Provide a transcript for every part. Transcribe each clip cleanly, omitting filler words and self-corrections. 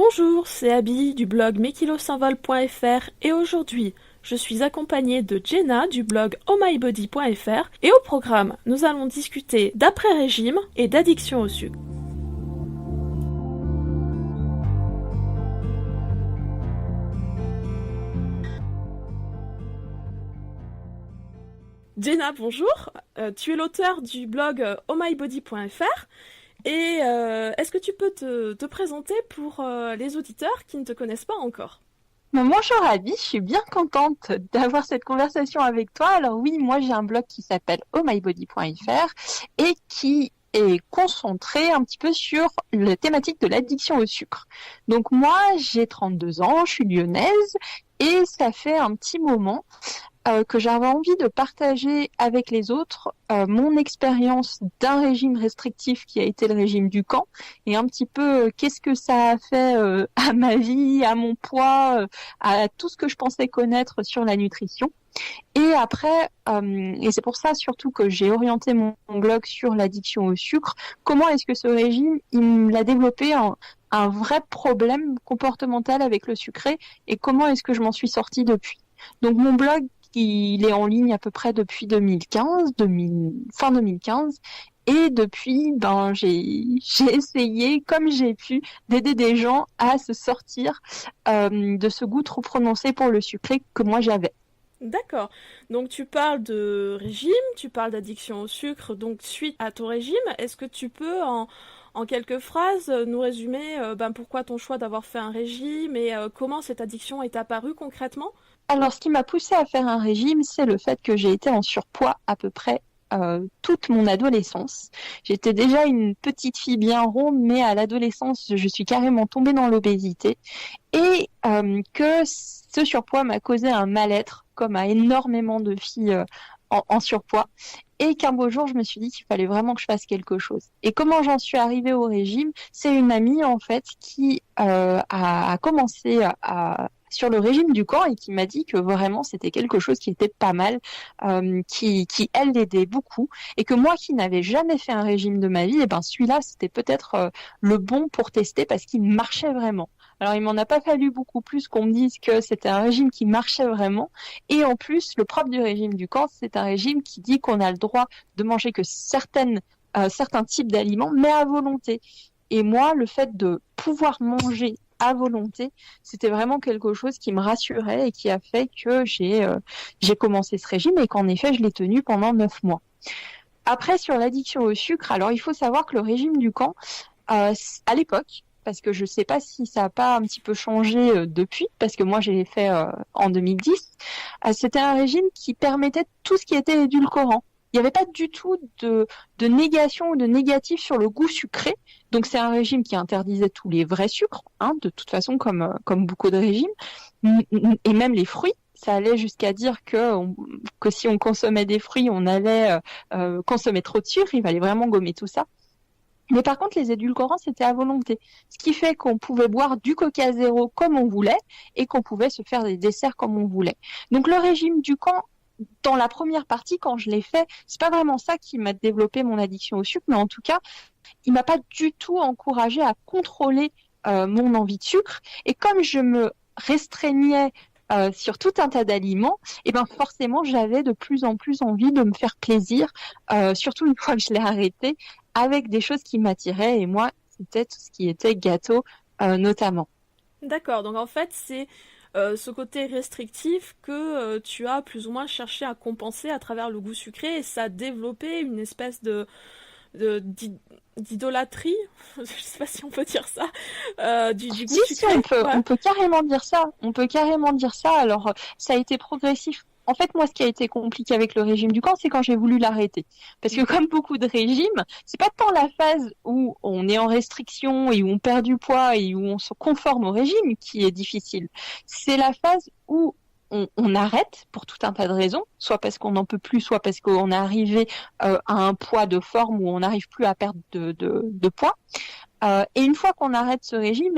Bonjour, c'est Abby du blog meskilosinvol.fr et aujourd'hui, je suis accompagnée de Jenna du blog ohmybody.fr et au programme, nous allons discuter d'après-régime et d'addiction au sucre. Jenna, bonjour, tu es l'auteur du blog ohmybody.fr et est-ce que tu peux te présenter pour les auditeurs qui ne te connaissent pas encore? Bonjour Abby, je suis bien contente d'avoir cette conversation avec toi. Alors oui, moi j'ai un blog qui s'appelle ohmybody.fr et qui est concentré un petit peu sur la thématique de l'addiction au sucre. Donc moi j'ai 32 ans, je suis lyonnaise et ça fait un petit moment que j'avais envie de partager avec les autres mon expérience d'un régime restrictif qui a été le régime du camp et un petit peu qu'est-ce que ça a fait à ma vie, à mon poids, à tout ce que je pensais connaître sur la nutrition. Et après, et c'est pour ça surtout que j'ai orienté mon blog sur l'addiction au sucre, comment est-ce que ce régime, il a développé un vrai problème comportemental avec le sucré et comment est-ce que je m'en suis sortie depuis. Donc mon blog, il est en ligne à peu près depuis 2015, fin 2015. Et depuis, j'ai essayé, comme j'ai pu, d'aider des gens à se sortir de ce goût trop prononcé pour le sucré que moi j'avais. D'accord. Donc tu parles de régime, tu parles d'addiction au sucre, donc suite à ton régime, est-ce que tu peux en quelques phrases nous résumer pourquoi ton choix d'avoir fait un régime et comment cette addiction est apparue concrètement? Alors, ce qui m'a poussée à faire un régime, c'est le fait que j'ai été en surpoids à peu près toute mon adolescence. J'étais déjà une petite fille bien ronde, mais à l'adolescence, je suis carrément tombée dans l'obésité et que ce surpoids m'a causé un mal-être, comme à énormément de filles en surpoids. Et qu'un beau jour, je me suis dit qu'il fallait vraiment que je fasse quelque chose. Et comment j'en suis arrivée au régime? C'est une amie, en fait, qui a commencé sur le régime du camp et qui m'a dit que vraiment c'était quelque chose qui était pas mal, qui elle l'aidait beaucoup et que moi qui n'avais jamais fait un régime de ma vie, et ben celui-là c'était peut-être le bon pour tester parce qu'il marchait vraiment. Alors il m'en a pas fallu beaucoup plus qu'on me dise que c'était un régime qui marchait vraiment et en plus le propre du régime du camp c'est un régime qui dit qu'on a le droit de manger que certains types d'aliments mais à volonté. Et moi le fait de pouvoir manger à volonté, c'était vraiment quelque chose qui me rassurait et qui a fait que j'ai commencé ce régime et qu'en effet, je l'ai tenu pendant 9 mois. Après, sur l'addiction au sucre, alors il faut savoir que le régime du camp, à l'époque, parce que je ne sais pas si ça n'a pas un petit peu changé depuis, parce que moi, j'ai fait en 2010, c'était un régime qui permettait tout ce qui était édulcorant. Il n'y avait pas du tout de négation ou de négatif sur le goût sucré. Donc c'est un régime qui interdisait tous les vrais sucres, hein, de toute façon comme beaucoup de régimes, et même les fruits. Ça allait jusqu'à dire que si on consommait des fruits, on allait consommer trop de sucre, il fallait vraiment gommer tout ça. Mais par contre, les édulcorants, c'était à volonté. Ce qui fait qu'on pouvait boire du Coca zéro comme on voulait et qu'on pouvait se faire des desserts comme on voulait. Donc le régime du camp, dans la première partie, quand je l'ai fait, c'est pas vraiment ça qui m'a développé mon addiction au sucre, mais en tout cas, il m'a pas du tout encouragé à contrôler mon envie de sucre. Et comme je me restreignais sur tout un tas d'aliments, et ben forcément, j'avais de plus en plus envie de me faire plaisir, surtout une fois que je l'ai arrêté, avec des choses qui m'attiraient. Et moi, c'était tout ce qui était gâteau, notamment. D'accord, donc en fait c'est ce côté restrictif que tu as plus ou moins cherché à compenser à travers le goût sucré et ça a développé une espèce d'idolâtrie, je sais pas si on peut dire ça, du goût Si, sucré. Ouais. on peut carrément dire ça. On peut carrément dire ça. Alors, ça a été progressif. En fait, moi, ce qui a été compliqué avec le régime du camp, c'est quand j'ai voulu l'arrêter. Parce que comme beaucoup de régimes, c'est pas tant la phase où on est en restriction et où on perd du poids et où on se conforme au régime qui est difficile. C'est la phase où on arrête pour tout un tas de raisons, soit parce qu'on n'en peut plus, soit parce qu'on est arrivé à un poids de forme où on n'arrive plus à perdre de poids. Et une fois qu'on arrête ce régime,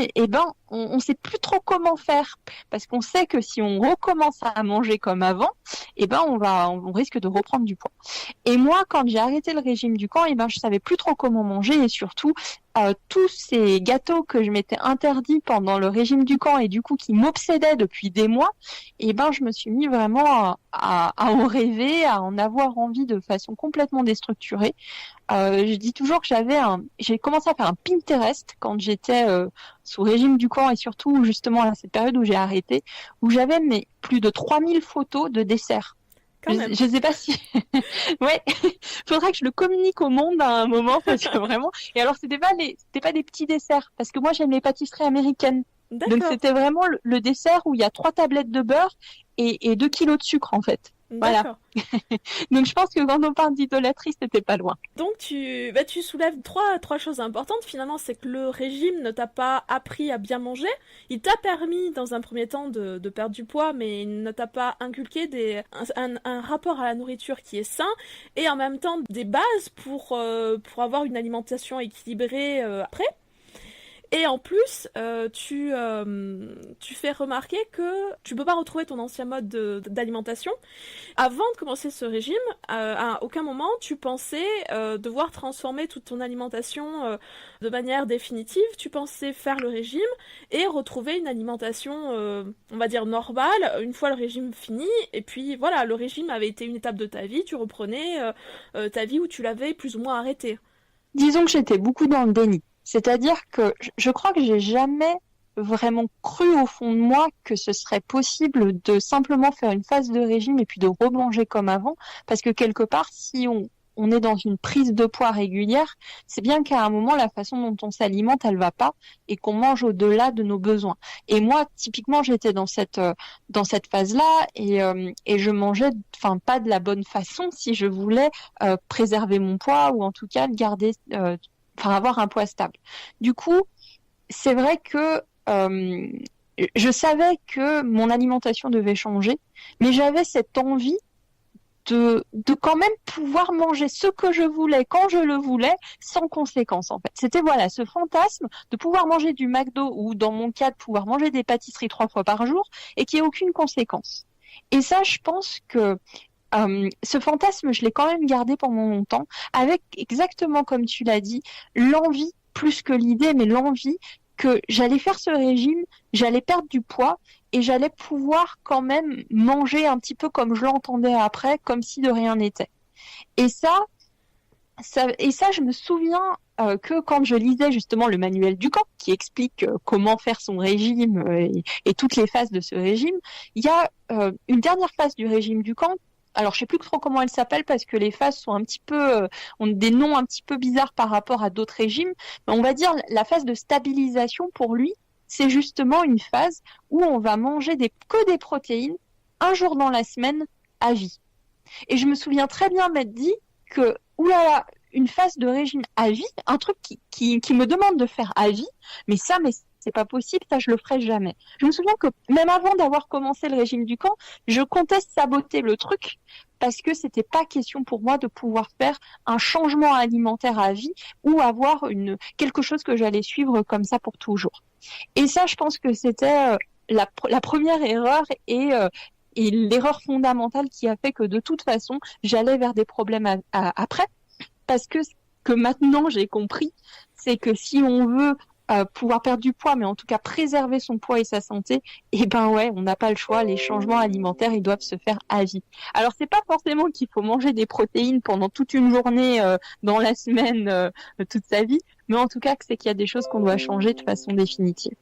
on sait plus trop comment faire parce qu'on sait que si on recommence à manger comme avant, on risque de reprendre du poids. Et moi, quand j'ai arrêté le régime du camp, je savais plus trop comment manger et surtout, tous ces gâteaux que je m'étais interdit pendant le régime du camp et du coup qui m'obsédaient depuis des mois, et ben je me suis mis vraiment à en rêver, à en avoir envie de façon complètement déstructurée. Je dis toujours que j'ai commencé à faire un Pinterest quand j'étais sous régime du camp et surtout justement à cette période où j'ai arrêté, où j'avais plus de 3000 photos de desserts. Je sais pas si. Ouais, faudrait que je le communique au monde à un moment parce que vraiment. Et alors c'était pas des petits desserts parce que moi j'aime les pâtisseries américaines. D'accord. Donc c'était vraiment le dessert où il y a 3 tablettes de beurre et 2 kilos de sucre en fait. Voilà. Donc je pense que quand on parle d'idolâtrie, c'était pas loin. Donc tu soulèves trois choses importantes. Finalement, c'est que le régime ne t'a pas appris à bien manger. Il t'a permis, dans un premier temps, de perdre du poids, mais il ne t'a pas inculqué un rapport à la nourriture qui est sain et en même temps des bases pour avoir une alimentation équilibrée après. Et en plus, tu fais remarquer que tu peux pas retrouver ton ancien mode d'alimentation. Avant de commencer ce régime, à aucun moment tu pensais devoir transformer toute ton alimentation de manière définitive. Tu pensais faire le régime et retrouver une alimentation, on va dire, normale, une fois le régime fini. Et puis voilà, le régime avait été une étape de ta vie, tu reprenais ta vie où tu l'avais plus ou moins arrêtée. Disons que j'étais beaucoup dans le déni. C'est-à-dire que je crois que j'ai jamais vraiment cru au fond de moi que ce serait possible de simplement faire une phase de régime et puis de remanger comme avant. Parce que quelque part, si on est dans une prise de poids régulière, c'est bien qu'à un moment, la façon dont on s'alimente, elle va pas et qu'on mange au-delà de nos besoins. Et moi, typiquement, j'étais dans cette phase-là et je mangeais, enfin, pas de la bonne façon si je voulais préserver mon poids ou en tout cas le garder, avoir un poids stable. Du coup, c'est vrai que je savais que mon alimentation devait changer, mais j'avais cette envie de quand même pouvoir manger ce que je voulais quand je le voulais sans conséquence en fait. C'était voilà ce fantasme de pouvoir manger du McDo ou dans mon cas de pouvoir manger des pâtisseries 3 fois par jour et qu'il n'y ait aucune conséquence. Et ça, je pense que ce fantasme, je l'ai quand même gardé pendant longtemps, avec exactement comme tu l'as dit, l'envie, plus que l'idée, mais l'envie que j'allais faire ce régime, j'allais perdre du poids et j'allais pouvoir quand même manger un petit peu comme je l'entendais après, comme si de rien n'était. Et ça, je me souviens que quand je lisais justement le manuel du camp qui explique comment faire son régime et toutes les phases de ce régime, il y a une dernière phase du régime du camp. Alors, je sais plus trop comment elle s'appelle parce que les phases sont un petit peu, ont des noms un petit peu bizarres par rapport à d'autres régimes. Mais on va dire la phase de stabilisation pour lui, c'est justement une phase où on va manger que des protéines un jour dans la semaine à vie. Et je me souviens très bien m'être dit que, oulala, une phase de régime à vie, un truc qui me demande de faire à vie, mais c'est pas possible, ça je le ferai jamais. Je me souviens que même avant d'avoir commencé le régime du camp, je comptais saboter le truc parce que c'était pas question pour moi de pouvoir faire un changement alimentaire à vie ou avoir quelque chose que j'allais suivre comme ça pour toujours. Et ça, je pense que c'était la première erreur et l'erreur fondamentale qui a fait que de toute façon, j'allais vers des problèmes après parce que ce que maintenant j'ai compris, c'est que si on veut pouvoir perdre du poids, mais en tout cas préserver son poids et sa santé, et ben ouais, on n'a pas le choix. Les changements alimentaires, ils doivent se faire à vie. Alors c'est pas forcément qu'il faut manger des protéines pendant toute une journée dans la semaine, toute sa vie, mais en tout cas c'est qu'il y a des choses qu'on doit changer de façon définitive.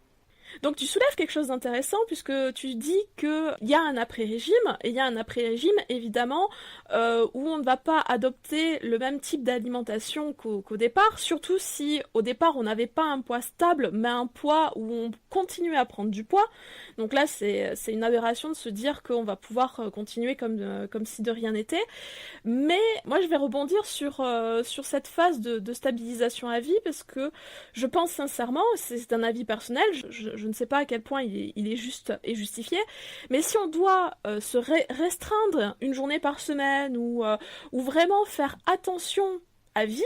Donc tu soulèves quelque chose d'intéressant puisque tu dis qu'il y a un après-régime, et il y a un après-régime évidemment où on ne va pas adopter le même type d'alimentation qu'au départ, surtout si au départ on n'avait pas un poids stable mais un poids où on continuait à prendre du poids. Donc là c'est une aberration de se dire qu'on va pouvoir continuer comme si de rien n'était. Mais moi je vais rebondir sur cette phase de stabilisation à vie parce que je pense sincèrement, c'est un avis personnel, je ne sais pas à quel point il est juste et justifié, mais si on doit se restreindre une journée par semaine ou vraiment faire attention à vie,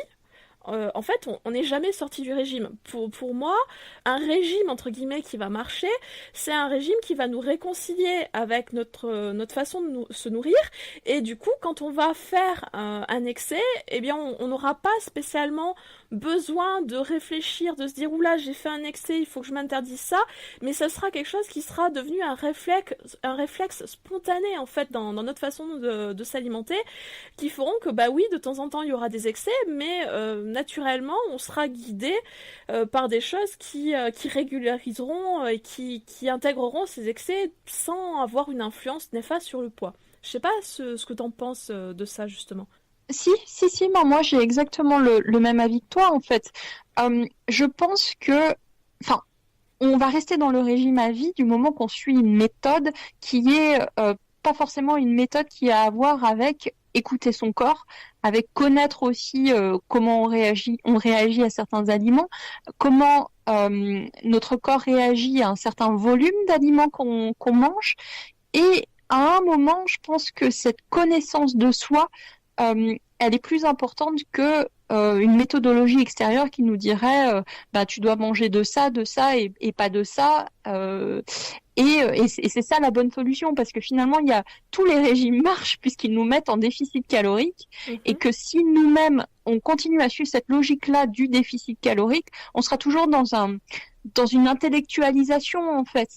en fait, on n'est jamais sorti du régime. Pour moi, un régime, entre guillemets, qui va marcher, c'est un régime qui va nous réconcilier avec notre façon de se nourrir. Et du coup, quand on va faire un excès, eh bien, on n'aura pas spécialement besoin de réfléchir, de se dire oula, j'ai fait un excès, il faut que je m'interdise ça, mais ça sera quelque chose qui sera devenu un réflexe spontané en fait dans notre façon de s'alimenter, qui feront que bah oui, de temps en temps il y aura des excès, mais naturellement on sera guidé par des choses qui régulariseront et qui intégreront ces excès sans avoir une influence néfaste sur le poids. Je sais pas ce que t'en penses de ça justement. Si, moi j'ai exactement le même avis que toi en fait. Je pense que, enfin, on va rester dans le régime à vie du moment qu'on suit une méthode qui est pas forcément une méthode qui a à voir avec écouter son corps, avec connaître aussi comment on réagit à certains aliments, comment notre corps réagit à un certain volume d'aliments qu'on mange. Et à un moment, je pense que cette connaissance de soi, elle est plus importante que une méthodologie extérieure qui nous dirait bah tu dois manger de ça et pas de ça. Et c'est ça la bonne solution, parce que finalement tous les régimes marchent puisqu'ils nous mettent en déficit calorique, et que si nous-mêmes on continue à suivre cette logique-là du déficit calorique, on sera toujours dans une intellectualisation en fait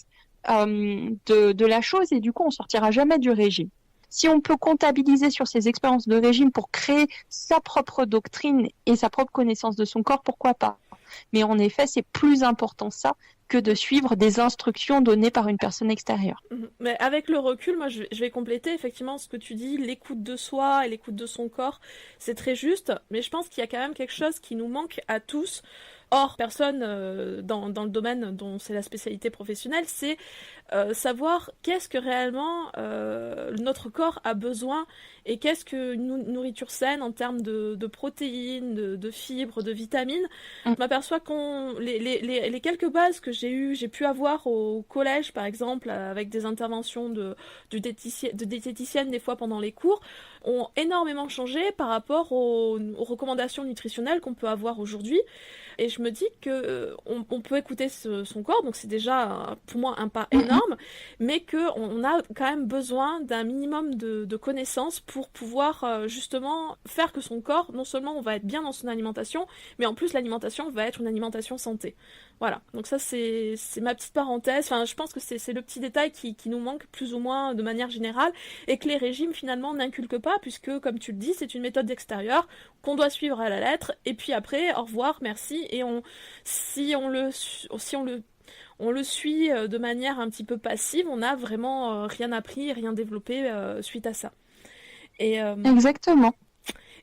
de la chose, et du coup on sortira jamais du régime. Si on peut comptabiliser sur ces expériences de régime pour créer sa propre doctrine et sa propre connaissance de son corps, pourquoi pas? Mais en effet, c'est plus important ça que de suivre des instructions données par une personne extérieure. Mais avec le recul, moi je vais compléter effectivement ce que tu dis, l'écoute de soi et l'écoute de son corps, c'est très juste, mais je pense qu'il y a quand même quelque chose qui nous manque à tous. Or, personne dans le domaine dont c'est la spécialité professionnelle, c'est savoir qu'est-ce que réellement notre corps a besoin et qu'est-ce que une nourriture saine en termes de protéines, de fibres, de vitamines. Je m'aperçois les quelques bases que j'ai pu avoir au collège, par exemple, avec des interventions de diététiciennes des fois pendant les cours, ont énormément changé par rapport aux recommandations nutritionnelles qu'on peut avoir aujourd'hui. Et je me dis que on peut écouter son corps, donc c'est déjà pour moi un pas énorme, mais qu'on a quand même besoin d'un minimum de connaissances pour pouvoir justement faire que son corps, non seulement on va être bien dans son alimentation, mais en plus l'alimentation va être une alimentation santé. Voilà, donc ça c'est ma petite parenthèse, enfin je pense que c'est le petit détail qui nous manque plus ou moins de manière générale, et que les régimes finalement n'inculquent pas, puisque comme tu le dis, c'est une méthode extérieure qu'on doit suivre à la lettre, et puis après, au revoir, merci, et si on le suit de manière un petit peu passive, on n'a vraiment rien appris, rien développé suite à ça. Exactement.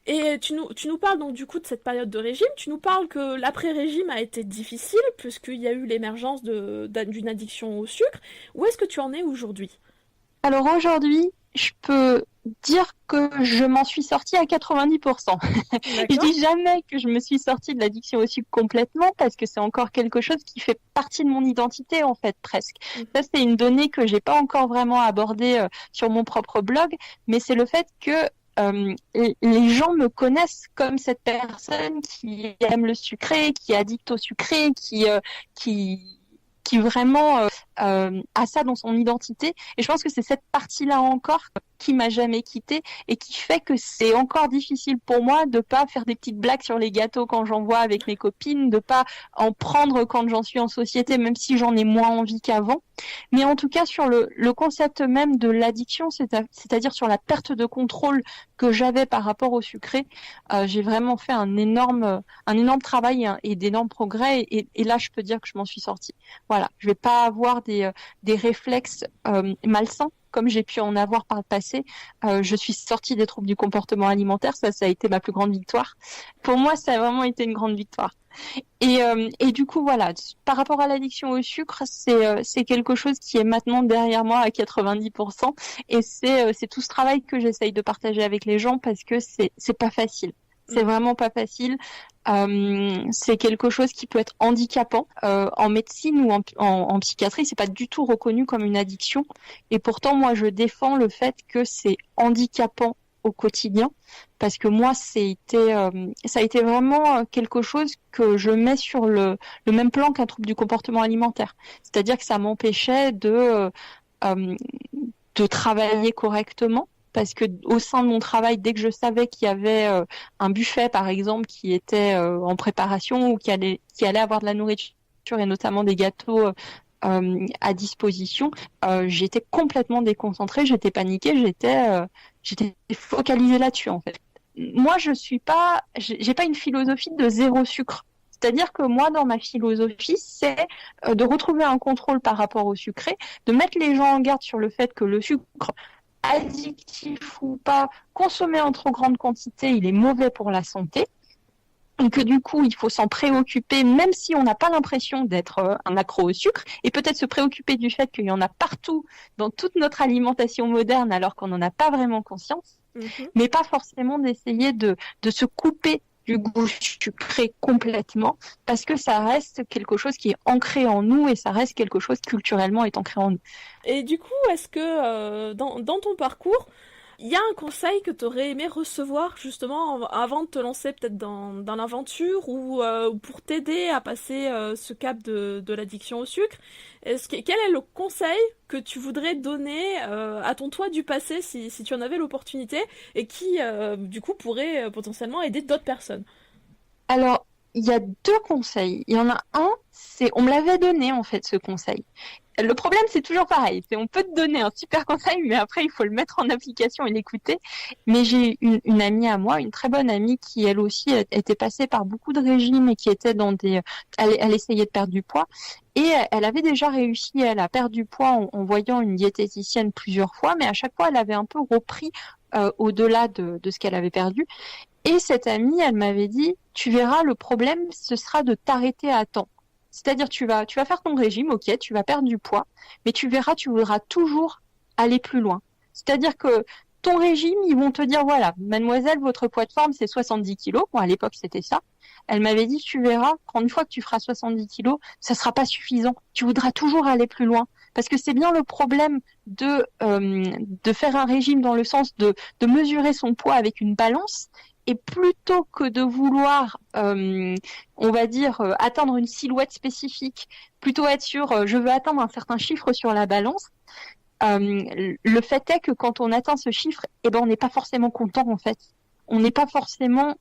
Et tu nous parles donc du coup de cette période de régime, tu nous parles que l'après-régime a été difficile, puisqu'il y a eu l'émergence d'une addiction au sucre. Où est-ce que tu en es aujourd'hui? Alors aujourd'hui, je peux dire que je m'en suis sortie à 90%. Je dis jamais que je me suis sortie de l'addiction au sucre complètement, parce que c'est encore quelque chose qui fait partie de mon identité en fait, presque. Ça, c'est une donnée que j'ai pas encore vraiment abordée sur mon propre blog, mais c'est le fait que les gens me connaissent comme cette personne qui aime le sucré, qui est addict au sucré, qui vraiment a ça dans son identité. Et je pense que c'est cette partie-là encore qui m'a jamais quittée et qui fait que c'est encore difficile pour moi de pas faire des petites blagues sur les gâteaux quand j'en vois avec mes copines, de pas en prendre quand j'en suis en société, même si j'en ai moins envie qu'avant. Mais en tout cas, sur le concept même de l'addiction, c'est-à-dire sur la perte de contrôle que j'avais par rapport au sucré, j'ai vraiment fait un énorme travail et d'énormes progrès. Et là, je peux dire que je m'en suis sortie. Voilà, je vais pas avoir des réflexes malsains comme j'ai pu en avoir par le passé. Je suis sortie des troubles du comportement alimentaire, ça a été ma plus grande victoire. Pour moi, ça a vraiment été une grande victoire. Et du coup, voilà, par rapport à l'addiction au sucre, c'est quelque chose qui est maintenant derrière moi à 90%. Et c'est tout ce travail que j'essaye de partager avec les gens, parce que c'est pas facile. C'est vraiment pas facile. C'est quelque chose qui peut être handicapant. En médecine ou en psychiatrie, c'est pas du tout reconnu comme une addiction. Et pourtant, moi, je défends le fait que c'est handicapant au quotidien, parce que moi, ça a été vraiment quelque chose que je mets sur le même plan qu'un trouble du comportement alimentaire. C'est-à-dire que ça m'empêchait de travailler correctement. Parce que au sein de mon travail, dès que je savais qu'il y avait un buffet, par exemple, qui était en préparation ou qui allait avoir de la nourriture et notamment des gâteaux à disposition, j'étais complètement déconcentrée, j'étais paniquée, j'étais focalisée là-dessus en fait. Moi, j'ai pas une philosophie de zéro sucre. C'est-à-dire que moi, dans ma philosophie, c'est de retrouver un contrôle par rapport au sucré, de mettre les gens en garde sur le fait que le sucre, addictif ou pas, consommé en trop grande quantité, il est mauvais pour la santé. Et que du coup, il faut s'en préoccuper, même si on n'a pas l'impression d'être un accro au sucre, et peut-être se préoccuper du fait qu'il y en a partout dans toute notre alimentation moderne, alors qu'on n'en a pas vraiment conscience, mais pas forcément d'essayer de se couper du goût sucré complètement, parce que ça reste quelque chose qui est ancré en nous, et ça reste quelque chose culturellement est ancré en nous. Et du coup, est-ce que dans ton parcours, il y a un conseil que tu aurais aimé recevoir justement avant de te lancer peut-être dans l'aventure ou pour t'aider à passer ce cap de l'addiction au sucre? Quel est le conseil que tu voudrais donner à ton toi du passé si tu en avais l'opportunité et qui du coup pourrait potentiellement aider d'autres personnes? Alors, il y a deux conseils. Il y en a un, on me l'avait donné en fait ce conseil. Le problème, c'est toujours pareil. On peut te donner un super conseil, mais après, il faut le mettre en application et l'écouter. Mais j'ai une amie à moi, une très bonne amie, qui elle aussi était passée par beaucoup de régimes et qui était elle essayait de perdre du poids. Et elle avait déjà réussi, elle, à perdre du poids en voyant une diététicienne plusieurs fois, mais à chaque fois, elle avait un peu repris au-delà de ce qu'elle avait perdu. Et cette amie, elle m'avait dit, tu verras, le problème, ce sera de t'arrêter à temps. C'est-à-dire, tu vas faire ton régime, ok, tu vas perdre du poids, mais tu verras, tu voudras toujours aller plus loin. C'est-à-dire que ton régime, ils vont te dire, voilà, mademoiselle, votre poids de forme, c'est 70 kilos. Bon, à l'époque, c'était ça. Elle m'avait dit, tu verras, une fois que tu feras 70 kilos, ça sera pas suffisant. Tu voudras toujours aller plus loin. Parce que c'est bien le problème de faire un régime dans le sens de mesurer son poids avec une balance. Et plutôt que de vouloir, on va dire, atteindre une silhouette spécifique, plutôt être sûr, je veux atteindre un certain chiffre sur la balance, le fait est que quand on atteint ce chiffre, eh ben, on n'est pas forcément content, en fait. On n'est pas forcément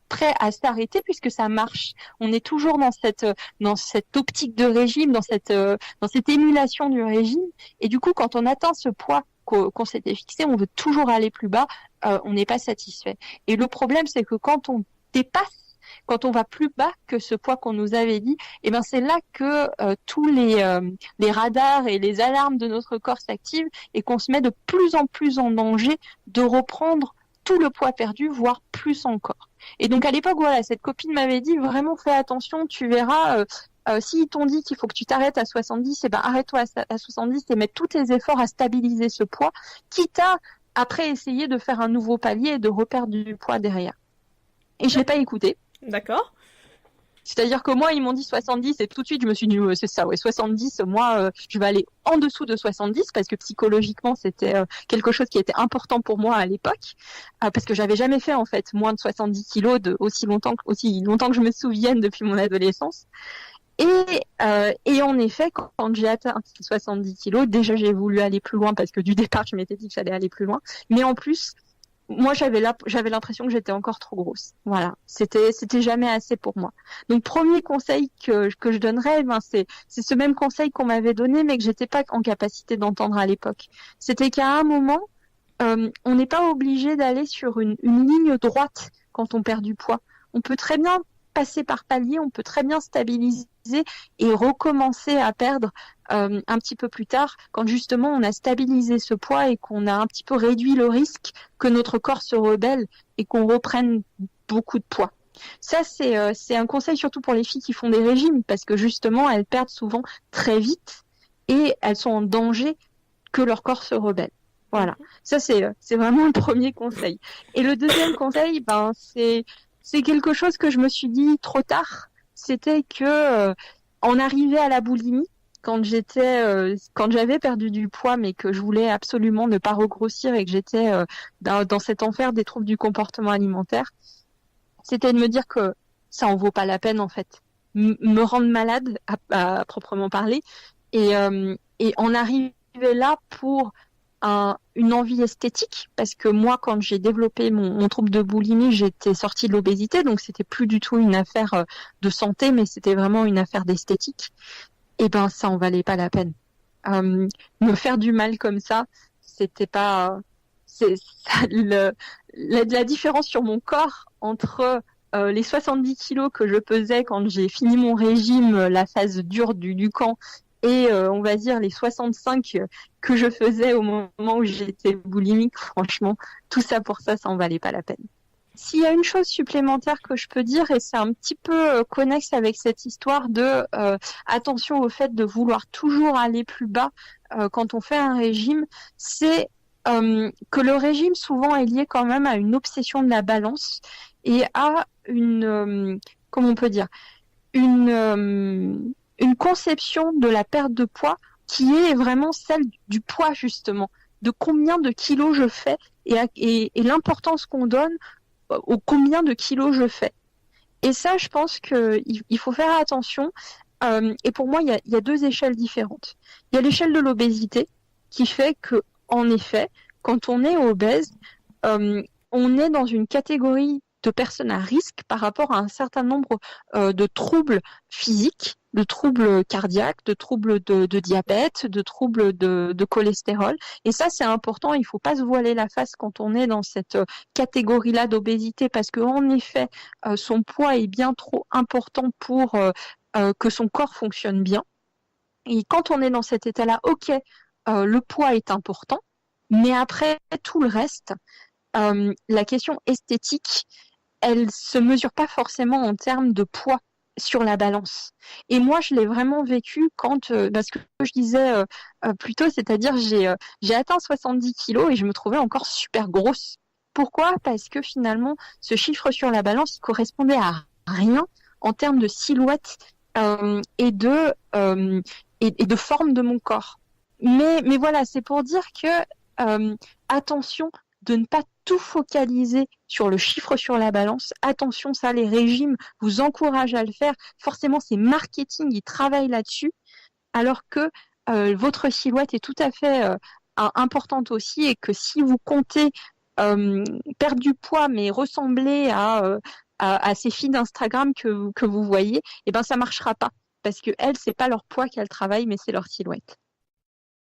prêt à s'arrêter puisque ça marche. On est toujours dans cette optique de régime, dans cette émulation du régime. Et du coup, quand on atteint ce poids qu'on s'était fixé, on veut toujours aller plus bas, on n'est pas satisfait. Et le problème, c'est que quand on dépasse, quand on va plus bas que ce poids qu'on nous avait dit, eh ben c'est là que tous les radars et les alarmes de notre corps s'activent et qu'on se met de plus en plus en danger de reprendre tout le poids perdu, voire plus encore. Et donc à l'époque, voilà, cette copine m'avait dit vraiment fais attention, tu verras. S'ils t'ont dit qu'il faut que tu t'arrêtes à 70, eh ben arrête-toi à 70 et mets tous tes efforts à stabiliser ce poids, quitte à après essayer de faire un nouveau palier et de reperdre du poids derrière. Et je l'ai pas écouté. D'accord. C'est-à-dire que moi, ils m'ont dit 70 et tout de suite, je me suis dit, c'est ça, ouais, 70, moi, je vais aller en dessous de 70 parce que psychologiquement, c'était quelque chose qui était important pour moi à l'époque parce que j'avais jamais fait, en fait, moins de 70 kilos aussi longtemps que je me souvienne depuis mon adolescence. Et en effet, quand j'ai atteint 70 kilos, déjà, j'ai voulu aller plus loin parce que du départ, je m'étais dit que j'allais aller plus loin. Mais en plus, moi, j'avais l'impression que j'étais encore trop grosse. Voilà. C'était jamais assez pour moi. Donc, premier conseil que je donnerais, c'est ce même conseil qu'on m'avait donné, mais que j'étais pas en capacité d'entendre à l'époque. C'était qu'à un moment, on n'est pas obligé d'aller sur une ligne droite quand on perd du poids. On peut très bien passer par palier, on peut très bien stabiliser et recommencer à perdre un petit peu plus tard quand justement on a stabilisé ce poids et qu'on a un petit peu réduit le risque que notre corps se rebelle et qu'on reprenne beaucoup de poids. Ça, c'est un conseil surtout pour les filles qui font des régimes parce que justement elles perdent souvent très vite et elles sont en danger que leur corps se rebelle. Voilà, ça c'est vraiment le premier conseil. Et le deuxième conseil, c'est quelque chose que je me suis dit trop tard. C'était que on arrivait à la boulimie quand j'avais perdu du poids, mais que je voulais absolument ne pas regrossir et que j'étais dans cet enfer des troubles du comportement alimentaire, c'était de me dire que ça en vaut pas la peine en fait. Me rendre malade à proprement parler et en arriver là pour une envie esthétique, parce que moi, quand j'ai développé mon trouble de boulimie, j'étais sortie de l'obésité, donc c'était plus du tout une affaire de santé, mais c'était vraiment une affaire d'esthétique. Et ben, ça en valait pas la peine. Me faire du mal comme ça, c'était pas, c'est ça, la différence sur mon corps entre les 70 kilos que je pesais quand j'ai fini mon régime, la phase dure du camp, et on va dire les 65 que je faisais au moment où j'étais boulimique, franchement, tout ça pour ça, ça en valait pas la peine. S'il y a une chose supplémentaire que je peux dire, et c'est un petit peu connexe avec cette histoire de attention au fait de vouloir toujours aller plus bas quand on fait un régime, c'est que le régime souvent est lié quand même à une obsession de la balance et à comment on peut dire, une conception de la perte de poids qui est vraiment celle du poids justement, de combien de kilos je fais et l'importance qu'on donne au combien de kilos je fais. Et ça, je pense qu'il faut faire attention. Et pour moi, il y a deux échelles différentes. Il y a l'échelle de l'obésité qui fait que, en effet, quand on est obèse, on est dans une catégorie de personnes à risque par rapport à un certain nombre de troubles physiques, de troubles cardiaques, de troubles de diabète, de troubles de cholestérol. Et ça, c'est important. Il ne faut pas se voiler la face quand on est dans cette catégorie-là d'obésité parce qu'en effet, son poids est bien trop important pour que son corps fonctionne bien. Et quand on est dans cet état-là, ok, le poids est important, mais après tout le reste, la question esthétique, elle se mesure pas forcément en termes de poids sur la balance. Et moi, je l'ai vraiment vécu quand, parce que je disais plus tôt, c'est-à-dire j'ai atteint 70 kilos et je me trouvais encore super grosse. Pourquoi ? Parce que finalement, ce chiffre sur la balance, il correspondait à rien en termes de silhouette et de forme de mon corps. Mais voilà, c'est pour dire que attention de ne pas tout focaliser sur le chiffre sur la balance. Attention, ça, les régimes vous encouragent à le faire. Forcément, c'est marketing, ils travaillent là-dessus, alors que votre silhouette est tout à fait importante aussi et que si vous comptez perdre du poids mais ressembler à ces filles d'Instagram que vous voyez, eh ben ça marchera pas parce que elles, c'est pas leur poids qu'elles travaillent, mais c'est leur silhouette.